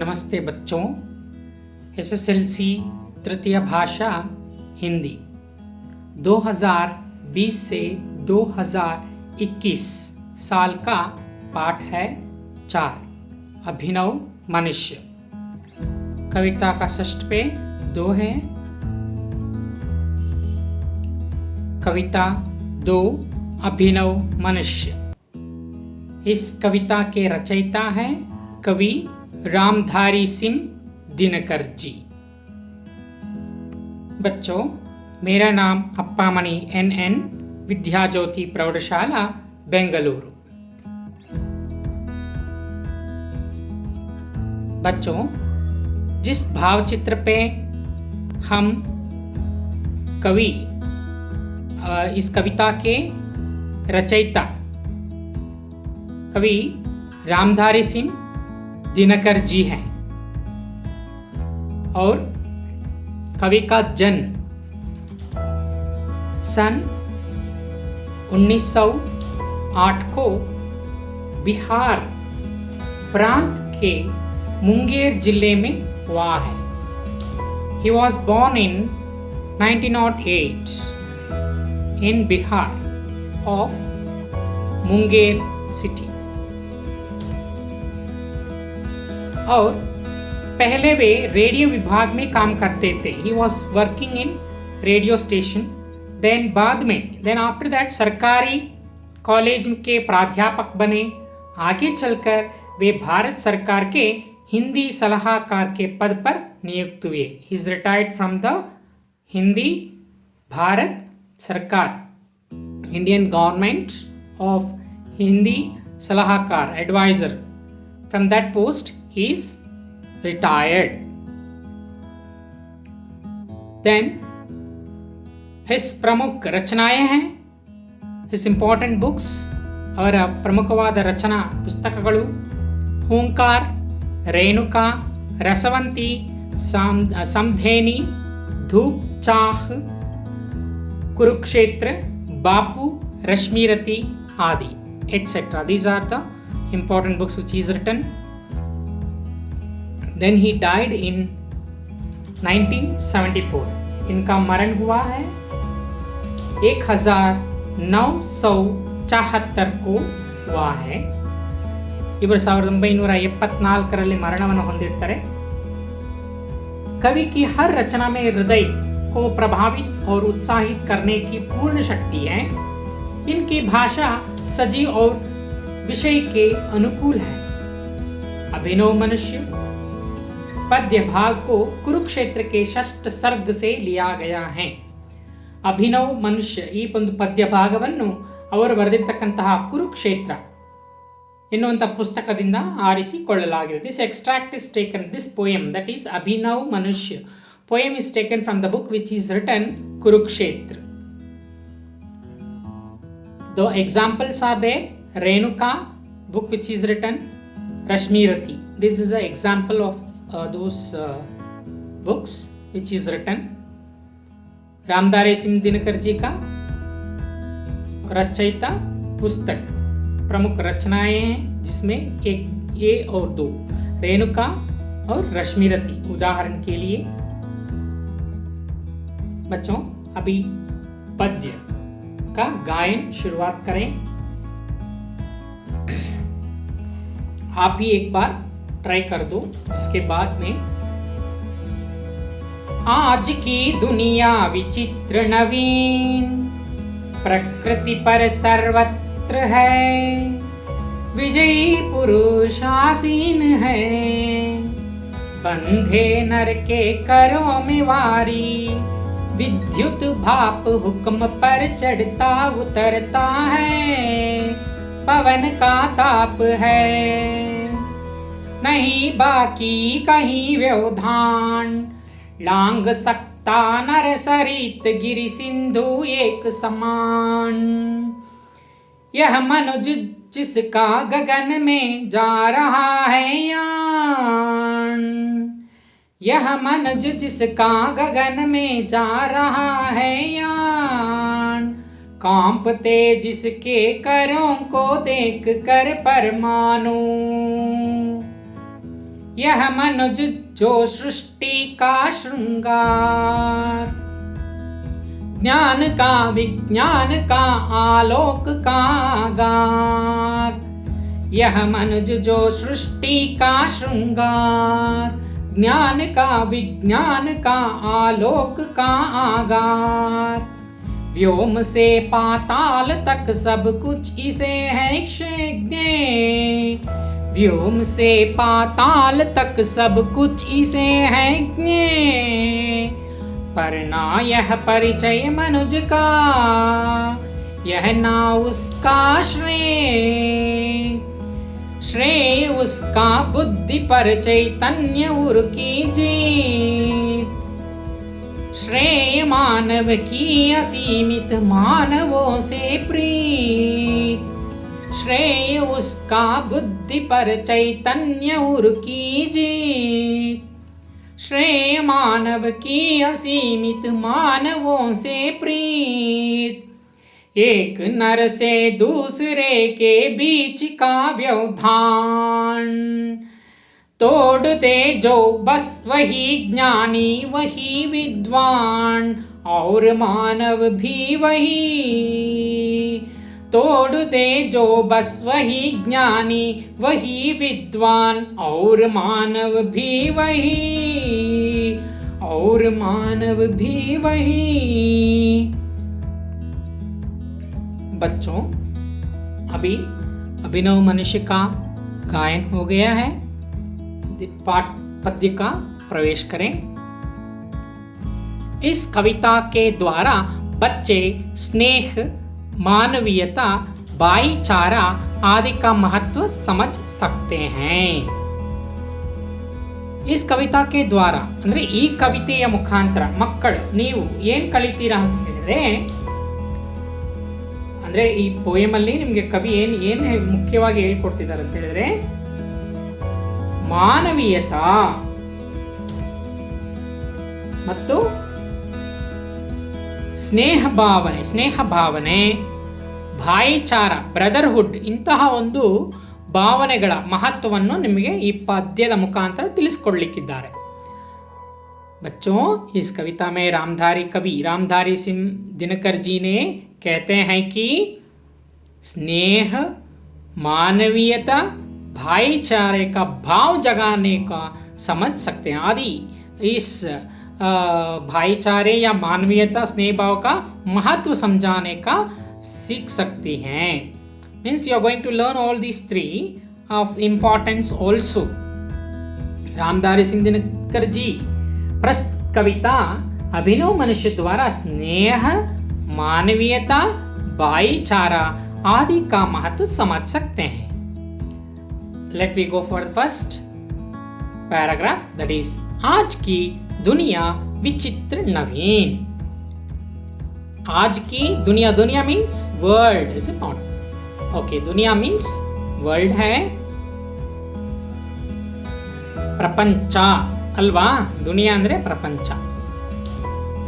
नमस्ते बच्चों। एसएसएलसी तृतीय भाषा हिंदी 2020 से 2021 साल का पाठ है 4 अभिनव मनुष्य। कविता का षष्ठ पे 2 है। कविता 2 अभिनव मनुष्य। इस कविता के रचयिता हैं कवि रामधारी सिंह दिनकर जी। बच्चों, मेरा नाम अप्पामणि NN, विद्या ज्योति प्रौढ़शाला बेंगलुरु। बच्चों, जिस भावचित्र पे हम इस कविता के रचयिता कवि रामधारी सिंह दिनकर जी हैं और कवि का जन्म सन 1908 को बिहार प्रांत के मुंगेर जिले में हुआ है। He was born in 1908 in Bihar of Munger city. और पहले वे रेडियो विभाग में काम करते थे। He was working in radio station. Then after that सरकारी कॉलेज के प्राध्यापक बने। आगे चलकर वे भारत सरकार के हिंदी सलाहकार के पद पर नियुक्त हुए। He is retired from the Hindi Bharat सरकार, इंडियन गवर्नमेंट ऑफ हिंदी सलाहकार, adviser. From that post he is retired. Then his ಪ್ರಮುಖ ರಚನಾಯೇ हैं, his important books, ಅವರ ಪ್ರಮುಖವಾದ ರಚನಾ ಪುಸ್ತಕಗಳು ಓಂಕಾರ, ರೇಣುಕಾ, ರಸವಂತಿ, ಸಮಧೇನಿ, धूप चाह, कुरुक्षेत्र, बापू, रश्मिरथी आदि etc. These are the important books which he has written. Then he died in 1974. इनका मरण हुआ है 1974 को हुआ है। ಇವರು 1974 ಮರಣವನ್ನು ಹೊಂದಿರ್ತಾರೆ। कवि की हर रचना में हृदय को प्रभावित और उत्साहित करने की पूर्ण शक्ति है। इनकी भाषा सजीव और विषय के अनुकूल है। अभिनव मनुष्य पद्य भाग को कुरुक्षेत्र के षष्ठ सर्ग से लिया गया है। ಅಭಿನವ ಮನುಷ್ಯ ಈ ಒಂದು ಪದ್ಯ ಭಾಗವನ್ನು ಅವರು ಬರೆದಿರತಕ್ಕಂತಹ ಕುರುಕ್ಷೇತ್ರ ಎನ್ನುವಂಥ ಪುಸ್ತಕದಿಂದ ಆರಿಸಿಕೊಳ್ಳಲಾಗಿದೆ. This extract is taken, this poem that is Abhinav Manushya poem is taken from the book which is written Kurukshetra. The examples are there. Renuka book which is written, Rashmirathi. This is an example of those books which is written. Ramdhari Singh Dinkar ji का रचयिता पुस्तक प्रमुख रचनाएं हैं जिसमें एक ए और 2 रेणुका और रश्मिरथी उदाहरण के लिए। बच्चों, अभी पद्य का गायन शुरुआत करें। आप भी एक बार ट्राई कर दो, इसके बाद में। आज की दुनिया विचित्र नवीन, प्रकृति पर सर्वत्र है, विजयी पुरुष आसीन है, बंधे नर के करों में वारी, विद्युत भाप हुक्म पर चढ़ता उतरता है, पवन का ताप है, नहीं बाकी कहीं व्यवधान, लांग सकता नर सरित गिरि सिंधु एक समान। यह मनुज जिसका गगन में जा रहा है यान, यह मनुज जिसका गगन में जा रहा है यान, कांपते जिसके करों को देख कर परमाणु, यह मनुज जो सृष्टि का श्रृंगार, ज्ञान का विज्ञान का आलोक का आगार। यह मनुज जो सृष्टि का श्रृंगार, ज्ञान का विज्ञान का आलोक का आगार। व्योम से पाताल तक सब कुछ इसे है क्षेज्ञ, व्योम से पाताल तक सब कुछ इसे है ज्ञ। पर ना यह परिचय मनुज का, यह ना उसका श्रेय, श्रेय उसका बुद्धि पर चैतन्य उर की जीत। श्रेय मानव की असीमित मानवों से प्रीत, श्रेय उसका बुद्धि पर चैतन्य उर की जीत। श्रेय मानव की असीमित मानवों से प्रीत। एक नर से दूसरे के बीच का व्यवधान तोड़ दे जो बस वही ज्ञानी वही विद्वान, और मानव भी वही तोड़ दे जो बस वही ज्ञानी वही विद्वान, और मानव भी वही, और मानव भी वही। बच्चों, अभी अभिनव मनुष्य का गायन हो गया है। पाठ पद्य का प्रवेश करें। इस कविता के द्वारा बच्चे स्नेह, मानवीयता, भाईचारा आदि का महत्व समझ सकते हैं। इस ಕವಿತಾ के द्वारा ಅಂದ್ರೆ ಈ ಕವಿತೆಯ ಮುಖಾಂತರ ಮಕ್ಕಳು ನೀವು ಏನು ಕಲಿತೀರಾ ಅಂತ ಹೇಳಿದ್ರೆ, ಅಂದ್ರೆ ಈ ಪೋಯಮ್ ಅಲ್ಲಿ ನಿಮಗೆ ಕವಿ ಏನು ಮುಖ್ಯವಾಗಿ ಹೇಳ್ಕೊಡ್ತಿದ್ದಾರೆ ಅಂತ ಹೇಳಿದ್ರೆ, ಮಾನವೀಯತಾ ಮತ್ತು ಸ್ನೇಹ ಭಾವನೆ, ಭಾಯಿಚಾರ, ಬ್ರದರ್ಹುಡ್ ಇಂತಹ ಒಂದು ಭಾವನೆಗಳ ಮಹತ್ವವನ್ನು ನಿಮಗೆ ಈ ಪದ್ಯದ ಮುಖಾಂತರ ತಿಳಿಸಿಕೊಡ್ಲಿಕ್ಕಿದ್ದಾರೆ। बच्चों, इस कविता में रामधारी कवि रामधारी सिंह दिनकर जी ने कहते हैं कि स्नेह, मानवीयता, भाईचारे का भाव जगाने का समझ सकते हैं। आदि इस भाईचारे या मानवीयता, स्नेह भाव का महत्व समझाने का सीख सकती हैं। Means you are going to learn all these three of importance also. Ramdhari Singh Dinkar ji प्रस्तुत कविता अभिनव मनुष्य द्वारा स्नेह, मानवीयता, भाईचारा आदि का महत्व समझ सकते हैं। Let me go for the first paragraph, that is आज की दुनिया विचित्र नवीन। आज की दुनिया, दुनिया means world, is it not? Okay, दुनिया means वर्ल्ड है, ಪ್ರಪಂಚ ಅಲ್ವಾ? ದುನಿಯಾ ಅಂದರೆ ಪ್ರಪಂಚ.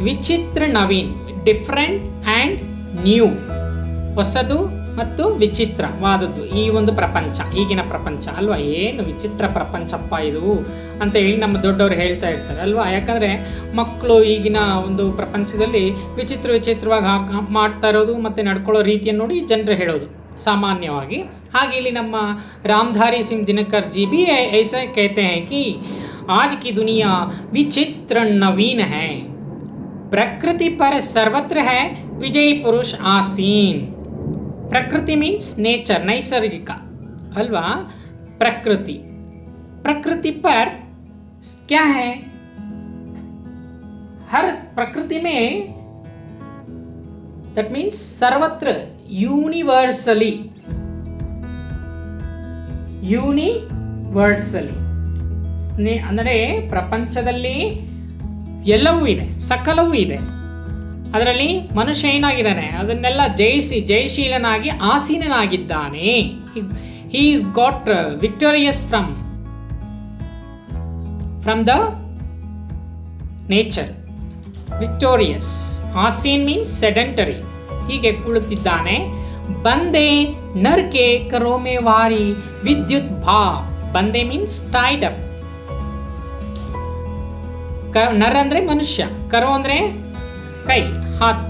ವಿಚಿತ್ರ ನವೀನ್, ಡಿಫ್ರೆಂಟ್ ಆ್ಯಂಡ್ ನ್ಯೂ, ಹೊಸದು ಮತ್ತು ವಿಚಿತ್ರವಾದದ್ದು ಈ ಒಂದು ಪ್ರಪಂಚ, ಈಗಿನ ಪ್ರಪಂಚ ಅಲ್ವಾ? ಏನು ವಿಚಿತ್ರ ಪ್ರಪಂಚಪ್ಪ ಇದು ಅಂತ ಹೇಳಿ ನಮ್ಮ ದೊಡ್ಡವರು ಹೇಳ್ತಾ ಇರ್ತಾರೆ ಅಲ್ವಾ? ಯಾಕಂದರೆ ಮಕ್ಕಳು ಈಗಿನ ಒಂದು ಪ್ರಪಂಚದಲ್ಲಿ ವಿಚಿತ್ರವಾಗಿ ಮಾಡ್ತಾ ಇರೋದು ಮತ್ತು ನಡ್ಕೊಳ್ಳೋ ರೀತಿಯನ್ನು ನೋಡಿ ಜನರು ಹೇಳೋದು सामान्यವಾಗಿ। ಹಾಗೆ ಇಲ್ಲಿ ನಮ್ಮ रामधारी सिंह दिनकर जी भी ऐसा कहते हैं कि आज की दुनिया विचित्र नवीन है, प्रकृति पर सर्वत्र है विजय पुरुष आसीन। प्रकृति मीन्स नेचर, नैसर्गिक अल्वा? प्रकृति, प्रकृति पर क्या है? हर प्रकृति में, दैट मीन्स सर्वत्र, ಯೂನಿವರ್ಸಲಿ ಅಂದರೆ ಪ್ರಪಂಚದಲ್ಲಿ ಎಲ್ಲವೂ ಇದೆ, ಸಕಲವೂ ಇದೆ. ಅದರಲ್ಲಿ ಮನುಷ್ಯ ಏನಾಗಿದ್ದಾನೆ, ಅದನ್ನೆಲ್ಲ ಜಯಶೀಲನಾಗಿ ಆಸೀನನಾಗಿದ್ದಾನೆ. He is got victorious from the nature. Victorious. ಆಸೀನ್ ಮೀನ್ಸ್ ಸೆಡೆಂಟರಿ, ಹೀಗೆ ಕುಳಿತಿದ್ದಾನೆ. ಬಂದೆ ನರ್ಕೆ ಕರೋಮೆ ವಾರಿ ವಿದ್ಯುತ್ ಭಾ. ಬಂದೆ ಮೀನ್ಸ್ ಟೈಡ್ ಅಪ್, ನರ್ ಅಂದರೆ ಮನುಷ್ಯ, ಕರೋ ಅಂದರೆ ಕೈ, ಹಾತ್.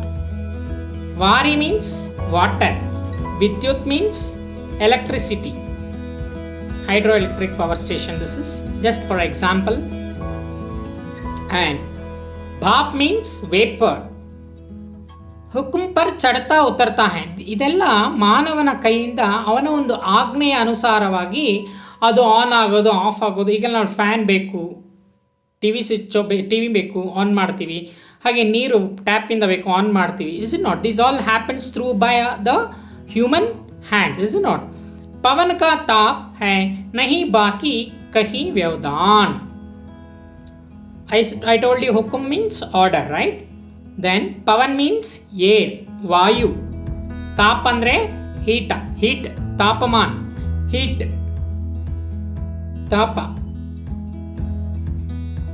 ವಾರಿ ಮೀನ್ಸ್ ವಾಟರ್, ವಿದ್ಯುತ್ means electricity, hydroelectric power station, this is just for example. And bhap means vapor. ಹುಕುಂ ಪರ್ ಚಡ್ತಾ ಉತ್ತರ್ತಾ ಹೈ, ಇದೆಲ್ಲ ಮಾನವನ ಕೈಯಿಂದ ಅವನ ಒಂದು ಆಜ್ಞೆಯ ಅನುಸಾರವಾಗಿ ಅದು ಆನ್ ಆಗೋದು, ಆಫ್ ಆಗೋದು. ಈಗ ನಾವು ಫ್ಯಾನ್ ಬೇಕು, ಟಿ ವಿ ಬೇಕು, ಆನ್ ಮಾಡ್ತೀವಿ. ಹಾಗೆ ನೀರು ಟ್ಯಾಪಿಂದ ಬೇಕು, ಆನ್ ಮಾಡ್ತೀವಿ. Is it not? This all happens through by the human hand, is it not? पवन का ताप है नहीं बाकी कहीं व्यवधान. I told you hukum means order, right? Then pavan means air, vayu. Tap andre heat, tapaman, heat, tapa.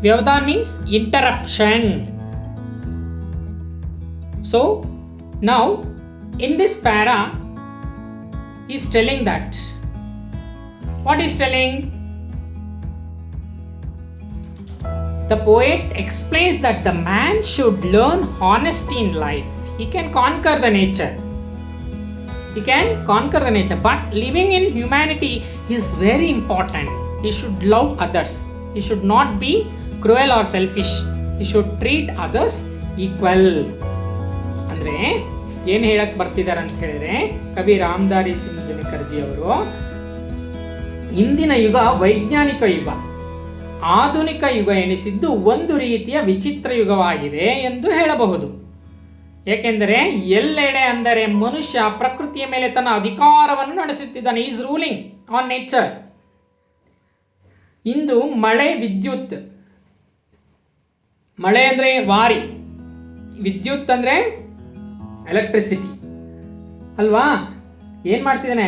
Vyavadhan means interruption. So now in this para is telling that, what is telling? The poet explains that the man should learn honesty in life. He can conquer the nature. But living in humanity is very important. He should love others. He should not be cruel or selfish. He should treat others equal. ಅಂದ್ರೆ ಏನು ಹೇಳಕ್ಕೆ ಬರ್ತಿದ್ದಾರೆ ಅಂತ ಹೇಳಿದ್ರೆ, ಕವಿ ರಾಮಧಾರಿ ಸಿಂಗ್ ದಿನಕರ್ಜಿ ಅವರು, ಇಂದಿನ ಯುಗ ವೈಜ್ಞಾನಿಕ ಯುಗ, ಆಧುನಿಕ ಯುಗ ಎನಿಸಿದ್ದು ಒಂದು ರೀತಿಯ ವಿಚಿತ್ರ ಯುಗವಾಗಿದೆ ಎಂದು ಹೇಳಬಹುದು. ಏಕೆಂದರೆ ಎಲ್ಲೆಡೆ ಅಂದರೆ ಮನುಷ್ಯ ಪ್ರಕೃತಿಯ ಮೇಲೆ ತನ್ನ ಅಧಿಕಾರವನ್ನು ನಡೆಸುತ್ತಿದ್ದಾನೆ. Is ruling on nature. ಇಂದು ಮಳೆ, ವಿದ್ಯುತ್, ಮಳೆ ಅಂದರೆ ವಾರಿ, ವಿದ್ಯುತ್ ಅಂದರೆ ಎಲೆಕ್ಟ್ರಿಸಿಟಿ ಅಲ್ವಾ? ಏನು ಮಾಡ್ತಿದ್ದಾನೆ?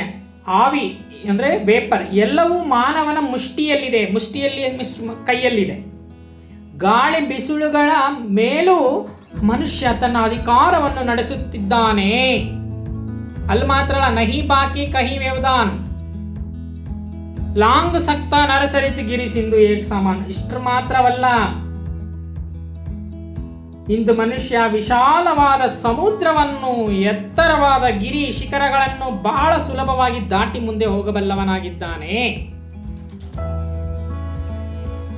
ಆವಿ ಅಂದರೆ ವೇಪರ್, ಎಲ್ಲವೂ ಮಾನವನ ಮುಷ್ಟಿಯಲ್ಲಿ ಕೈಯಲ್ಲಿದೆ. ಗಾಳಿ ಬಿಸಿಲುಗಳ ಮೇಲೂ ಮನುಷ್ಯ ತನ್ನ ಅಧಿಕಾರವನ್ನು ನಡೆಸುತ್ತಿದ್ದಾನೆ. ಅಲ್ಲಿ ಮಾತ್ರ ಅಲ್ಲ, ನಹಿ ಬಾಕಿ ಕಹಿ ವ್ಯವಧಾನ್, ಲಾಂಗ್ ಸಕ್ತ ನರಸರಿತ್ ಗಿರಿ ಸಿಂಧು ಏಕ್ ಸಮಾನ್. ಇಷ್ಟರ ಮಾತ್ರವಲ್ಲ, ಇಂದು ಮನುಷ್ಯ ವಿಶಾಲವಾದ ಸಮುದ್ರವನ್ನು, ಎತ್ತರವಾದ ಗಿರಿ ಶಿಖರಗಳನ್ನು ಬಹಳ ಸುಲಭವಾಗಿ ದಾಟಿ ಮುಂದೆ ಹೋಗಬಲ್ಲವನಾಗಿದ್ದಾನೆ.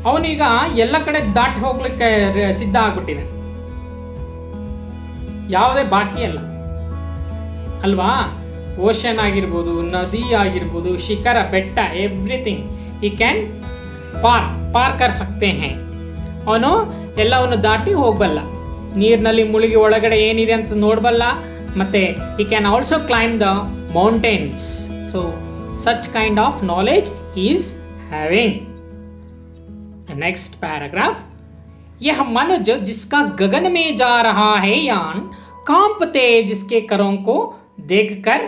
ಅವನೀಗ ಎಲ್ಲ ಕಡೆ ದಾಟಿ ಹೋಗ್ಲಿಕ್ಕೆ ಸಿದ್ಧ ಆಗ್ಬಿಟ್ಟಿದೆ. ಯಾವುದೇ ಬಾಕಿ ಅಲ್ಲ ಅಲ್ವಾ? ಓಷನ್ ಆಗಿರ್ಬೋದು, ನದಿ ಆಗಿರ್ಬೋದು, ಶಿಖರ, ಬೆಟ್ಟ, ಎವ್ರಿಥಿಂಗ್ ಈ ಕ್ಯಾನ್ ಪಾರ್ ಕರ್ ಸಕ್ತೆ ಹೈ. ಅವನು ಎಲ್ಲವನ್ನು ದಾಟಿ ಹೋಗಬಲ್ಲ, ನೀರಿನಲ್ಲಿ ಮುಳುಗಿ ಒಳಗಡೆ ಏನಿದೆ ಅಂತ ನೋಡಬಲ್ಲ, ಮತ್ತು he can also climb the mountains. So such kind of knowledge he is having. The next paragraph, यह मनुज जिसका गगन में जा रहा है यान, कांपते जिसके करों को देखकर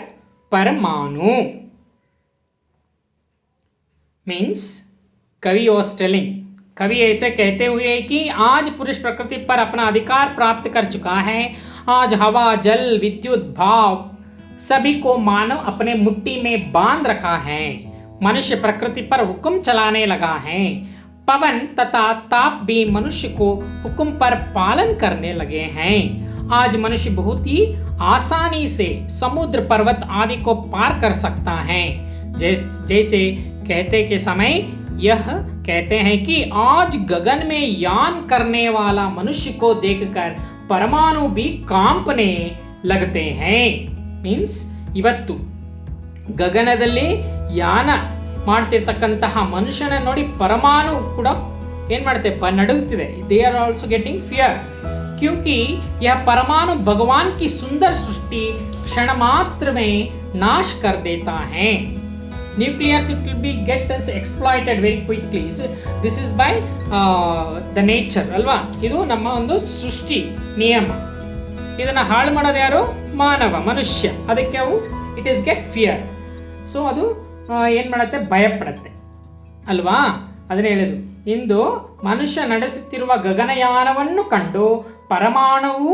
परमाणु. Means कवि was telling, कवि ऐसे कहते हुए कि आज पुरुष प्रकृति पर अपना अधिकार प्राप्त कर चुका है. आज हवा, जल, विद्युत, भाव सभी को मानव अपने मुट्ठी में बांध रखा है. मनुष्य प्रकृति पर हुक्म चलाने लगा है. पवन तथा ताप भी मनुष्य को हुक्म पर पालन करने लगे हैं. आज मनुष्य बहुत ही आसानी से समुद्र, पर्वत आदि को पार कर सकता है. जैसे कहते के समय यह कहते हैं कि आज गगन में यान करने वाला मनुष्य को देखकर परमाणु भी कांपने लगते हैं. मीन्स ಇವತ್ತು ಗಗನದಲ್ಲಿ ಯಾನ ಮಾಡ್ತಿರ್ತಕ್ಕಂತಹ ಮನುಷ್ಯನ ನೋಡಿ ಪರಮಾಣು ಕೂಡ ಏನು ಮಾಡುತ್ತೆ? ನಡುಗುತ್ತಿದೆ. They are also getting fear, क्योंकि यह परमाणु भगवान की सुंदर सृष्टि क्षण मात्र में नाश कर देता है. Nuclears, it will be get exploited very quickly. This is by the nature ಅಲ್ವಾ? ಇದು ನಮ್ಮ ಒಂದು ಸೃಷ್ಟಿ ನಿಯಮ. ಇದನ್ನು ಹಾಳು ಮಾಡೋದು ಯಾರು? ಮಾನವ, ಮನುಷ್ಯ. ಅದಕ್ಕೆ ಅವು it is get fear. So ಅದು ಏನು ಮಾಡುತ್ತೆ? ಭಯಪಡುತ್ತೆ ಅಲ್ವಾ? ಅದನ್ನೇ ಹೇಳಿದ್ರು, ಇಂದು ಮನುಷ್ಯ ನಡೆಸುತ್ತಿರುವ ಗಗನಯಾನವನ್ನು ಕಂಡು ಪರಮಾಣುವು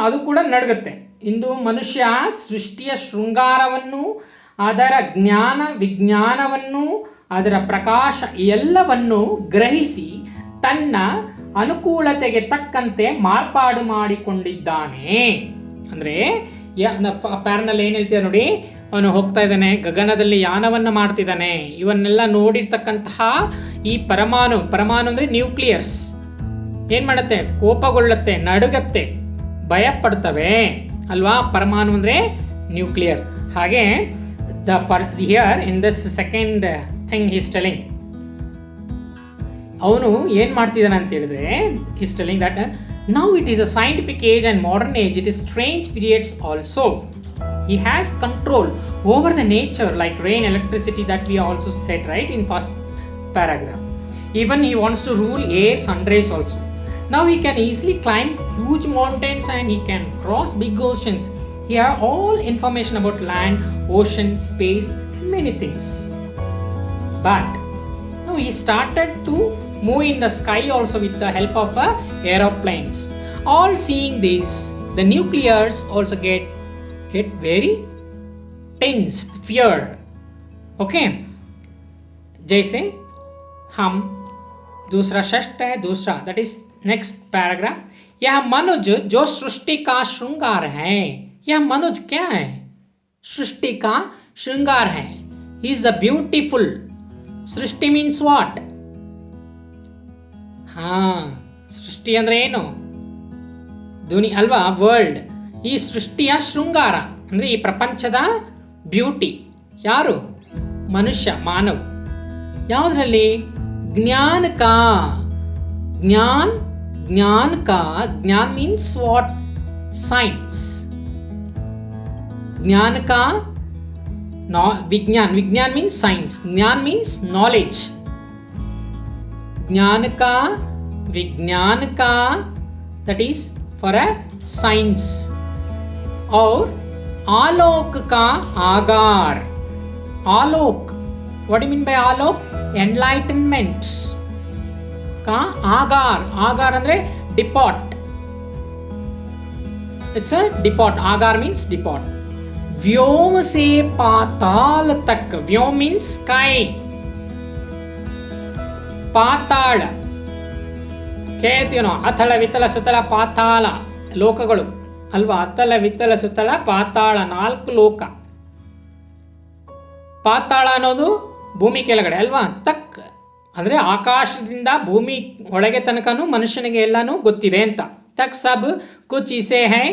ಅದು ಕೂಡ ನಡುಗುತ್ತೆ. ಇಂದು ಮನುಷ್ಯ ಸೃಷ್ಟಿಯ ಶೃಂಗಾರವನ್ನು, ಅದರ ಜ್ಞಾನ ವಿಜ್ಞಾನವನ್ನು, ಅದರ ಪ್ರಕಾಶ ಎಲ್ಲವನ್ನು ಗ್ರಹಿಸಿ ತನ್ನ ಅನುಕೂಲತೆಗೆ ತಕ್ಕಂತೆ ಮಾರ್ಪಾಡು ಮಾಡಿಕೊಂಡಿದ್ದಾನೆ. ಅಂದರೆ ಪ್ಯಾರನಲ್ಲಿ ಏನು ಹೇಳ್ತಿದ್ದ ನೋಡಿ, ಅವನು ಹೋಗ್ತಾ ಇದ್ದಾನೆ, ಗಗನದಲ್ಲಿ ಯಾನವನ್ನು ಮಾಡ್ತಿದ್ದಾನೆ. ಇವನ್ನೆಲ್ಲ ನೋಡಿರ್ತಕ್ಕಂತಹ ಈ ಪರಮಾಣು ಅಂದರೆ ನ್ಯೂಕ್ಲಿಯರ್ಸ್ ಏನು ಮಾಡುತ್ತೆ, ಕೋಪಗೊಳ್ಳುತ್ತೆ, ನಡುಗತ್ತೆ, ಭಯ ಪಡ್ತವೆ ಅಲ್ವಾ. ಪರಮಾಣು ಅಂದರೆ ನ್ಯೂಕ್ಲಿಯರ್. ಹಾಗೆ here in this second thing is telling, ಅವನು ಏನು ಮಾಡ್ತಿದ್ದಾನೆ ಅಂತ ಹೇಳಿದ್ರೆ, is telling that now it is a scientific age and modern age, it is strange periods also. He has control over the nature like rain, electricity that we also said right in first paragraph. Even he wants to rule air, sun rays also. Now he can easily climb huge mountains and he can cross big oceans. He has all information about land, ocean, space and many things. But now he started to move in the sky also with the help of aeroplanes. All seeing this, the nuclears also get very tensed, feared. Okay, जैसे हम दूसरा षष्ठ है, दूसरा that is next paragraph. यह मनुज जो सृष्टि का श्रृंगार है. यह मनुज क्या है, सृष्टि का श्रृंगार है. He is the beautiful. Srishti means what, हाँ सृष्टि ಅಂದ್ರೆ ಏನು, ಧ್ವನಿ ಅಲ್ವಾ, ವರ್ಲ್ಡ್. ಈ ಸೃಷ್ಟಿಯ ಶೃಂಗಾರ ಅಂದರೆ ಈ ಪ್ರಪಂಚದ ಬ್ಯೂಟಿ ಯಾರು, ಮನುಷ್ಯ, ಮಾನವ್. ಯಾವುದರಲ್ಲಿ, ಜ್ಞಾನ ಕಾ. ಜ್ಞಾನ ಮೀನ್ಸ್ ವಾಟ್, ಸೈನ್ಸ್. ಜ್ಞಾನ ಕಾ ವಿಜ್ಞಾನ ಮೀನ್ಸ್ ಸೈನ್ಸ್, ಜ್ಞಾನ ಮೀನ್ಸ್ ನಾಲೆಜ್. ज्ञान का, विज्ञान का, that is for a science. और आलोक का आगार. आलोक, what do you mean by Alok? Enlightenment का आगार. आगार ಅಂದ್ರೆ depot. It's a depot. आगार means depot. व्योम से पाताल तक. व्योम means sky. ಪಾತಾಳ ಕೇಳ್ತೀವಿ ನಾವು, ಅಥಳ ವಿತಲ ಸುತಲ ಪಾತಾಳ ಲೋಕಗಳು ಅಲ್ವಾ. ಅತಲ ವಿತಲ ಸುತಲ ಪಾತಾಳ, 4 ಲೋಕ. ಪಾತಾಳ ಅನ್ನೋದು ಭೂಮಿ ಕೆಳಗಡೆ ಅಲ್ವಾ. ತಕ್ ಅಂದರೆ ಆಕಾಶದಿಂದ ಭೂಮಿ ಒಳಗೆ ತನಕನೂ ಮನುಷ್ಯನಿಗೆ ಎಲ್ಲನೂ ಗೊತ್ತಿದೆ ಅಂತ. ತಕ್ ಸಬ್ ಕುಚ್ ಇಸೆ ಹೈ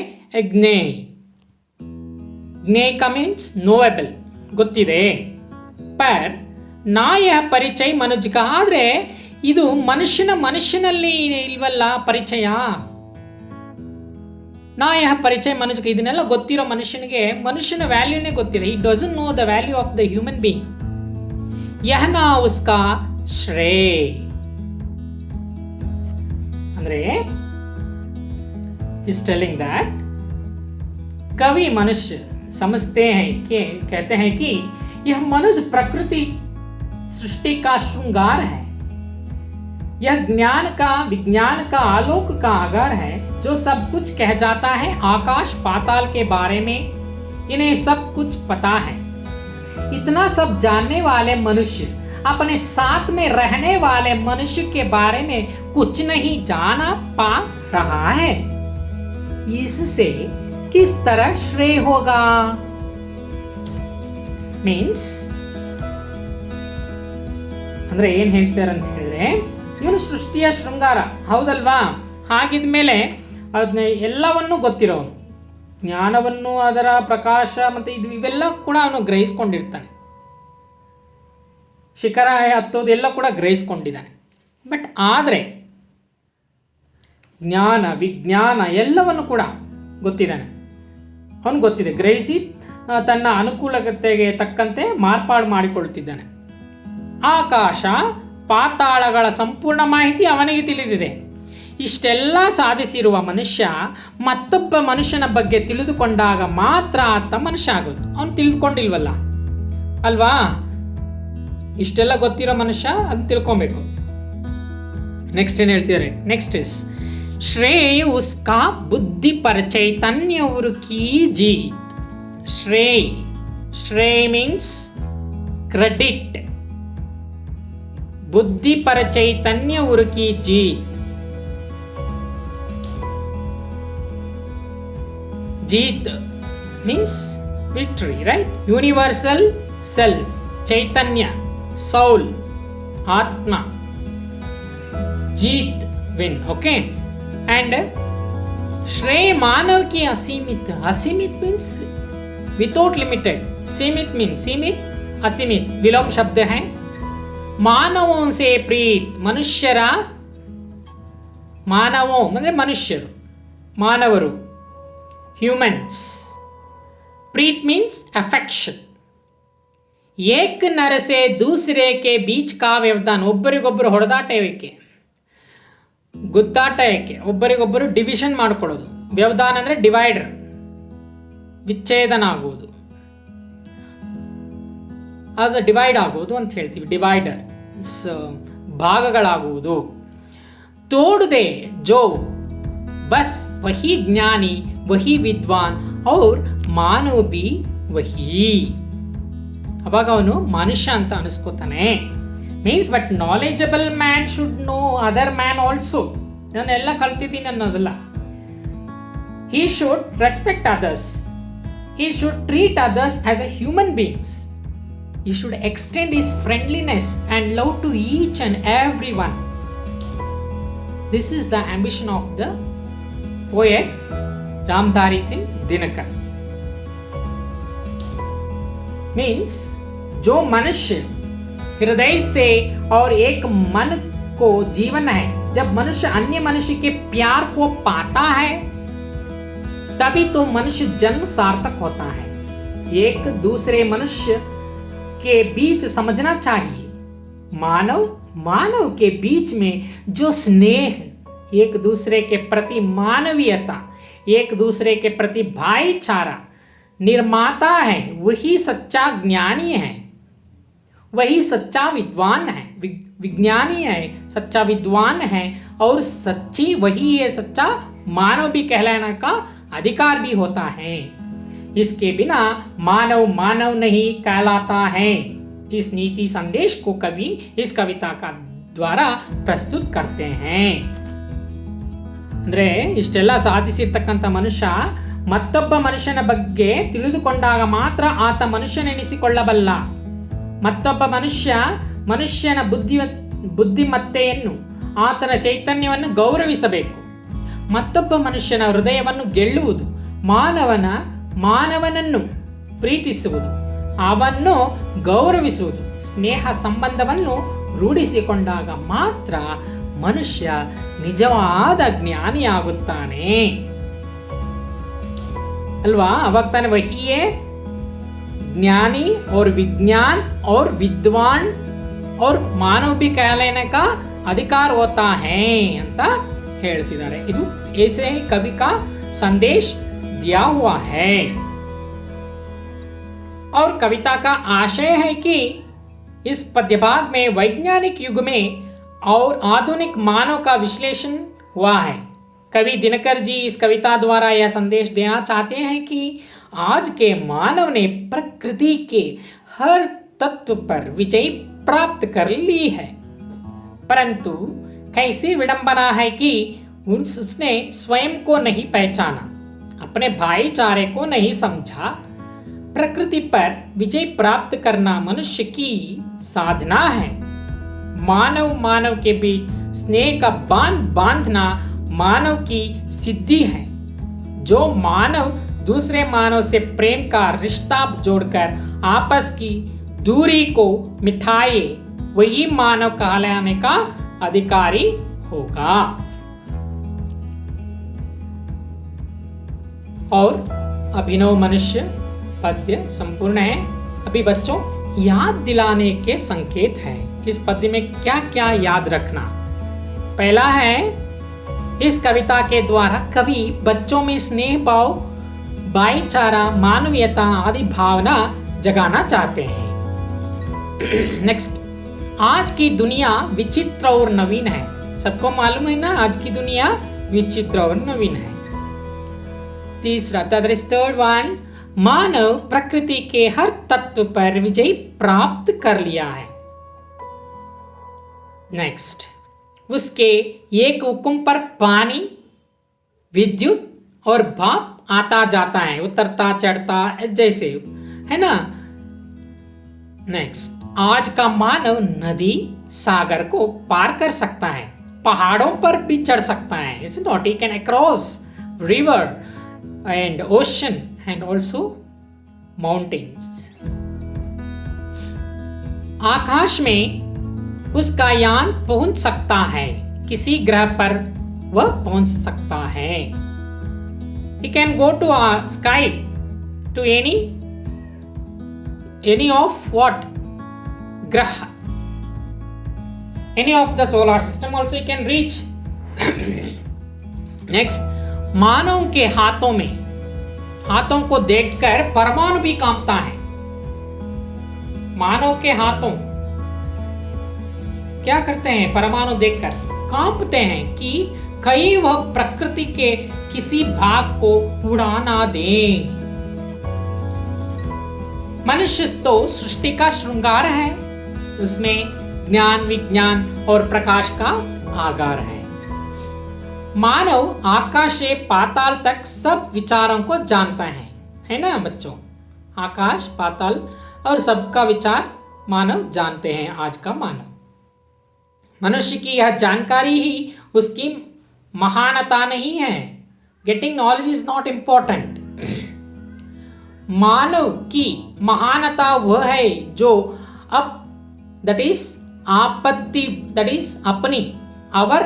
ಜ್ಞೇಯ. ಜ್ಞೇಯ ಮೀನ್ಸ್ ನೋವೆಬಲ್, ಗೊತ್ತಿದೆ. ಪರ್ ನಾಯ ಪರಿಚಯ ಮನುಜಕ. ಆದರೆ ಇದು ಮನುಷ್ಯನಲ್ಲಿ ಇಲ್ವಲ್ಲ ಪರಿಚಯ. ನಾಯ ಪರಿಚಯ ಮನುಜಕ, ಇದನ್ನೆಲ್ಲ ಗೊತ್ತಿರೋ ಮನುಷ್ಯನಿಗೆ ಮನುಷ್ಯನ ವ್ಯಾಲ್ಯೂನೇ ಗೊತ್ತಿಲ್ಲ. He doesn't know the value of the human being. ಯಹನಾ ಉಸ್ಕಾ ಶ್ರೇಯ. ಅಂದ್ರೆ इज टेलिंग दैट कवि मनुष्य समझते हैं कि कहते हैं कि यह मनुष्य प्रकृति सृष्टि का श्रृंगार है. यह ज्ञान का, विज्ञान का, आलोक का आगार है जो सब कुछ कह जाता है. आकाश पाताल के बारे में इन्हें सब कुछ पता है. इतना सब जानने वाले मनुष्य अपने साथ में रहने वाले मनुष्य के बारे में कुछ नहीं जाना पा रहा है. इससे किस तरह श्रेय होगा. मीन्स ಅಂದರೆ ಏನು ಹೇಳ್ತಾರೆ ಅಂತ ಹೇಳಿದ್ರೆ, ಇವನು ಸೃಷ್ಟಿಯ ಶೃಂಗಾರ ಹೌದಲ್ವಾ. ಹಾಗಿದ್ಮೇಲೆ ಅದನ್ನ ಎಲ್ಲವನ್ನೂ ಗೊತ್ತಿರೋನು, ಜ್ಞಾನವನ್ನು, ಅದರ ಪ್ರಕಾಶ ಮತ್ತು ಇವೆಲ್ಲ ಕೂಡ ಅವನು ಗ್ರಹಿಸ್ಕೊಂಡಿರ್ತಾನೆ. ಶಿಖರ ಹತ್ತೋದೆಲ್ಲ ಕೂಡ ಗ್ರಹಿಸ್ಕೊಂಡಿದ್ದಾನೆ. ಬಟ್ ಆದರೆ ಜ್ಞಾನ, ವಿಜ್ಞಾನ ಎಲ್ಲವನ್ನು ಕೂಡ ಗೊತ್ತಿದ್ದಾನೆ. ಅವನು ಗೊತ್ತಿದೆ, ಗ್ರಹಿಸಿ ತನ್ನ ಅನುಕೂಲತೆಗೆ ತಕ್ಕಂತೆ ಮಾರ್ಪಾಡು ಮಾಡಿಕೊಳ್ಳುತ್ತಿದ್ದಾನೆ. ಆಕಾಶ ಪಾತಾಳಗಳ ಸಂಪೂರ್ಣ ಮಾಹಿತಿ ಅವನಿಗೆ ತಿಳಿದಿದೆ. ಇಷ್ಟೆಲ್ಲ ಸಾಧಿಸಿರುವ ಮನುಷ್ಯ ಮತ್ತೊಬ್ಬ ಮನುಷ್ಯನ ಬಗ್ಗೆ ತಿಳಿದುಕೊಂಡಾಗ ಮಾತ್ರ ಆತ ಮನುಷ್ಯ ಆಗೋದು. ಅವನು ತಿಳಿದುಕೊಂಡಿಲ್ವಲ್ಲ ಅಲ್ವಾ. ಇಷ್ಟೆಲ್ಲ ಗೊತ್ತಿರೋ ಮನುಷ್ಯ ಅದನ್ನು ತಿಳ್ಕೊಬೇಕು. ನೆಕ್ಸ್ಟ್ ಏನು ಹೇಳ್ತಿದ್ದಾರೆ, ನೆಕ್ಸ್ಟ್ ಇಸ್ ಶ್ರೇಯ ಉಸ್ಕಾ ಬುದ್ಧಿ ಪರ ಚೈತನ್ಯವರು ಕೀ ಜೀತ್. ಶ್ರೇಯ ಮೀನ್ಸ್ ಕ್ರೆಡಿಟ್. ಬುದ್ಧಿ ಪರ ಚೈತನ್ಯ ಉರುಕಿ ಜೀತ್. जीत means victory, right? Universal self, चैतन्य, सोल, आत्मा, जीत, विन, ओके? एंड श्रेय मानव की असीमित, असीमित मीन्स विदाउट लिमिटेड, सीमित मीन्स सीमित, असीमित विलोम शब्द है। मानवों से प्रीत, मनुष्यर, मानवों मतलब मनुष्यರು, मानवरू, ह्यूमन्स। प्रीत मीन्स अफेक्शन। एक नर से दूसरे के बीच का व्यवधान, ಒಬ್ಬರಿಗೊಬ್ಬರು ಹೊಡೆದಾಟ ಏಕೆ, ಗುದ್ದಾಟ ಏಕೆ, ಒಬ್ಬರಿಗೊಬ್ಬರು ಡಿವಿಷನ್ ಮಾಡ್ಕೊಳ್ಳೋದು, ವ್ಯವಧಾನ ಅಂದರೆ ಡಿವೈಡರ್, ವಿಚ್ಛೇದನ ಆಗುವುದು, ಅದು ಡಿವೈಡ್ ಆಗುವುದು ಅಂತ ಹೇಳ್ತೀವಿ, ಡಿವೈಡರ್ ಭಾಗಗಳಾಗುವುದು। तोड़दे जो बस वही ज्ञानी वही विद्वान और मानव भी वही। ಅವಾಗ ಅವನು ಮನುಷ್ಯ ಅಂತ ಅನಿಸ್ಕೋತಾನೆ, means but knowledgeable man should know other man also, ನಾನೆಲ್ಲ ಕಲ್ತಿದ್ದೀನಿ ಅನ್ನೋದಲ್ಲ। He should respect others, he should treat others as a human beings, he should extend his friendliness and love to each and every one. This is the ambition of the poet Ramdhari Singh Dinakar. Means जो मनुष्य हृदय से और एक मन को जीवन है, जब मनुष्य अन्य मनुष्य के प्यार को पाता है तभी तो मनुष्य जन्म सार्थक होता है। एक दूसरे मनुष्य के बीच समझना चाहिए, मानव के बीच में जो स्नेह, एक दूसरे के प्रति मानवीयता, एक दूसरे के प्रति भाईचारा निर्माता है, वही सच्चा ज्ञानी है, वही सच्चा विद्वान है, विज्ञानी है, सच्चा विद्वान है, और सच्ची वही है सच्चा मानव भी कहलाने का अधिकार भी होता है। इसके बिना मानव नहीं कहलाता है। इस नीति संदेश को कवि इस कविता का द्वारा प्रस्तुत करते हैं। ಅಂದ್ರೆ ಇಷ್ಟೆಲ್ಲ ಸಾಧಿಸಿರ್ತಕ್ಕಂಥ ಮನುಷ್ಯ ಮತ್ತೊಬ್ಬ ಮನುಷ್ಯನ ಬಗ್ಗೆ ತಿಳಿದುಕೊಂಡಾಗ ಮಾತ್ರ ಆತ ಮನುಷ್ಯನೆನಿಸಿಕೊಳ್ಳಬಲ್ಲ. ಮತ್ತೊಬ್ಬ ಮನುಷ್ಯನ ಬುದ್ಧಿಮತ್ತೆಯನ್ನು, ಆತನ ಚೈತನ್ಯವನ್ನು ಗೌರವಿಸಬೇಕು. ಮತ್ತೊಬ್ಬ ಮನುಷ್ಯನ ಹೃದಯವನ್ನು ಗೆಲ್ಲುವುದು, ಮಾನವನನ್ನು ಪ್ರೀತಿಸುವುದು, ಅವನ್ನು ಗೌರವಿಸುವುದು, ಸ್ನೇಹ ಸಂಬಂಧವನ್ನು ರೂಢಿಸಿಕೊಂಡಾಗ ಮಾತ್ರ ಮನುಷ್ಯ ನಿಜವಾದ ಜ್ಞಾನಿಯಾಗುತ್ತಾನೆ ಅಲ್ವಾ? ಅವಾಗ ತಾನೆ ವಹಿಯೇ ज्ञानी और विज्ञान और विद्वान और मानव भी कहलाने का अधिकार होता है ಅಂತ ಹೇಳ್ತಿದ್ದಾರೆ। ಇದು ऐसे ही कवि का संदेश दिया हुआ है। और कविता का आशय है कि इस पद्यभाग में वैज्ञानिक युग में और आधुनिक मानव का विश्लेषण हुआ है। कवि दिनकर जी इस कविता द्वारा यह संदेश देना चाहते हैं कि आज के मानव ने प्रकृति के हर तत्व पर विजय प्राप्त कर ली है, परंतु कैसी विडंबना है कि उसने स्वयं को नहीं पहचाना, अपने भाईचारे को नहीं समझा। प्रकृति पर विजय प्राप्त करना मनुष्य की साधना है। मानव के बीच स्नेह का बांध बांधना मानव की सिद्धि है। जो मानव दूसरे मानव से प्रेम का रिश्ता जोड़कर आपस की दूरी को मिटाए, वही मानव कहलाने का अधिकारी होगा। और अभिनव मनुष्य पद्य संपूर्ण है। अभी बच्चों याद दिलाने के संकेत हैं। इस पद्य में क्या क्या याद रखना? पहला है, इस कविता के द्वारा कवि बच्चों में स्नेह भाव, भाईचारा, मानवीयता आदि भावना जगाना चाहते हैं। नेक्स्ट, आज की दुनिया विचित्र और नवीन है। सबको मालूम है ना, आज की दुनिया विचित्र और नवीन है। तीसरा, थर्ड वन, मानव प्रकृति के हर तत्व पर विजय प्राप्त कर लिया है। नेक्स्ट, उसके एक हुक्म पर पानी, विद्युत और भाप आता जाता है, उतरता चढ़ता जैसे, है ना। नेक्स्ट, आज का मानव नदी सागर को पार कर सकता है, पहाड़ों पर भी चढ़ सकता है। It's not, he can across river and ocean and also mountains. आकाश में उसका यान पहुंच सकता है, किसी ग्रह पर वह पहुंच सकता है। He can go to a sky, to any of what graha, any of the solar system also he can reach. Next, मानव के हाथों को देखकर परमाणु भी कांपता है। मानव के हाथों क्या करते हैं? परमाणु देखकर कांपते हैं कि कहीं वह प्रकृति के किसी भाग को उड़ा ना दे। मनुष्य तो सृष्टि का श्रृंगार है, उसमें ज्ञान, विज्ञान और प्रकाश का आगार है। मानव आकाश से पाताल तक सब विचारों को जानता है ना बच्चों? आकाश, पाताल और सबका विचार मानव जानते हैं। आज का मानव, मनुष्य की यह जानकारी ही उसकी महानता नहीं है। Getting knowledge is not important. मानव की महानता वह है जो अब दैट इज अपनी अवर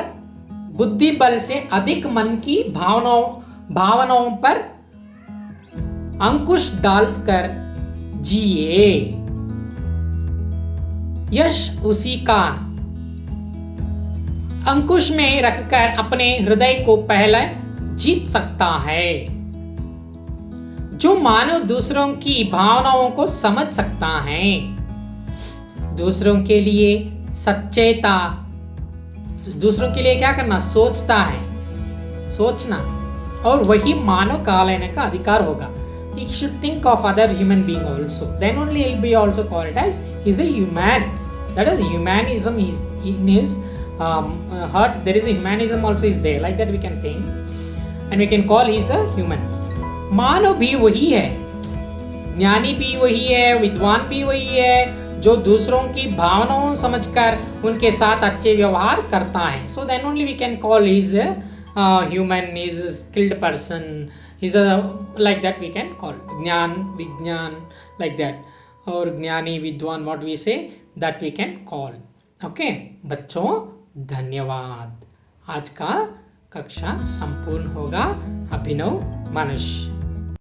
बुद्धि बल से अधिक मन की भावनाओं पर अंकुश डालकर जिए। यश उसी का अंकुश में रखकर अपने हृदय को पहले जीत सकता है। जो मानव दूसरों की भावनाओं को समझ सकता है, दूसरों के लिए सचेता, दूसरों के लिए क्या करना? सोचता है, सोचना, और वही मानव कहलाने का अधिकार होगा। He should think of other human being also. Then only he'll be also called as he's a human. That is humanism is in his heart. There is a humanism also is there. Like that we can think, and we can call he's a human. मानव भी वही है, ज्ञानी भी वही है, विद्वान भी वही है, जो दूसरों की भावनाओं समझकर उनके साथ अच्छे व्यवहार करता है। So then only we can call he's a human, he's a skilled person, he's a like that we can call ज्ञान, विज्ञान, like that, और ज्ञानी, विद्वान, what we say that we can call. Okay, बच्चों धन्यवाद। आज का कक्षा संपूर्ण होगा। अभिनव मनुष्य।